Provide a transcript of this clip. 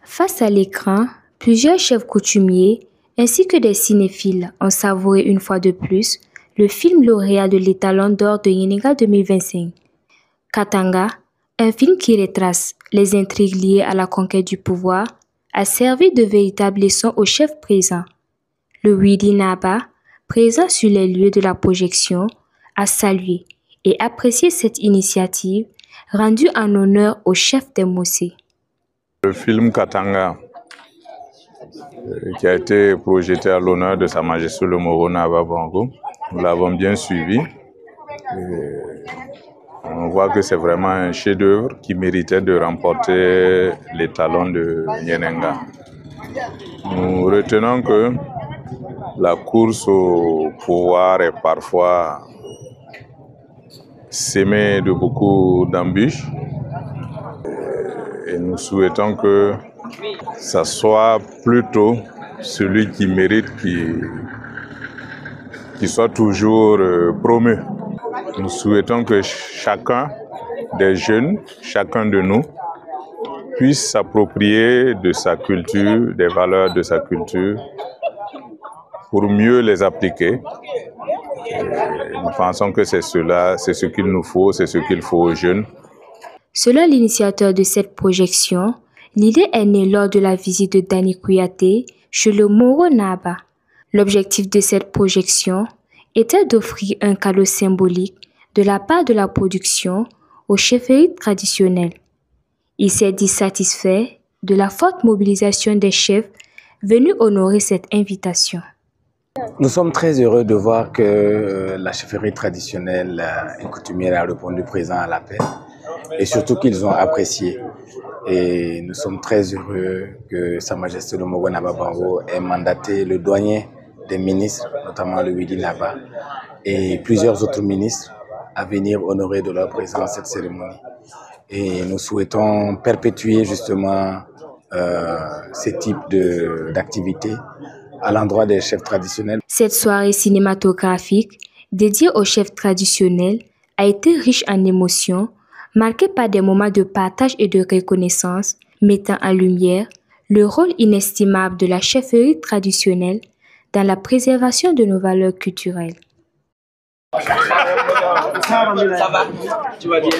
Face à l'écran, plusieurs chefs coutumiers ainsi que des cinéphiles ont savouré une fois de plus le film lauréat de l'Étalon d'or de Yenenga 2025. Katanga, un film qui retrace les intrigues liées à la conquête du pouvoir, a servi de véritable leçon aux chefs présents. Le Widi Naba, présent sur les lieux de la projection, a salué et apprécié cette initiative rendue en honneur au chef des Mossé. Le film Katanga, qui a été projeté à l'honneur de Sa Majesté le Moro Naba Bongo, nous l'avons bien suivi. On voit que c'est vraiment un chef-d'œuvre qui méritait de remporter l'étalon de Yenenga. Nous retenons que la course au pouvoir est parfois semée de beaucoup d'embûches. Et nous souhaitons que ça soit plutôt celui qui mérite qui soit toujours promu. Nous souhaitons que chacun des jeunes, chacun de nous, puisse s'approprier de sa culture, des valeurs de sa culture, pour mieux les appliquer. Et nous pensons que c'est cela, c'est ce qu'il nous faut, c'est ce qu'il faut aux jeunes. Selon l'initiateur de cette projection, l'idée est née lors de la visite de Dani Kouyaté chez le Moro Naba. L'objectif de cette projection était d'offrir un cadeau symbolique de la part de la production aux chefferies traditionnelles. Il s'est dit satisfait de la forte mobilisation des chefs venus honorer cette invitation. Nous sommes très heureux de voir que la chefferie traditionnelle et coutumière a répondu présent à l'appel et surtout qu'ils ont apprécié. Et nous sommes très heureux que Sa Majesté le Moro Naba Bongo ait mandaté le doyen des ministres, notamment le Widi Naba, et plusieurs autres ministres à venir honorer de leur présence cette cérémonie. Et nous souhaitons perpétuer justement ces types d'activités à l'endroit des chefs traditionnels. Cette soirée cinématographique dédiée aux chefs traditionnels a été riche en émotions, marquée par des moments de partage et de reconnaissance, mettant en lumière le rôle inestimable de la chefferie traditionnelle dans la préservation de nos valeurs culturelles. Ça va? Tu vas bien?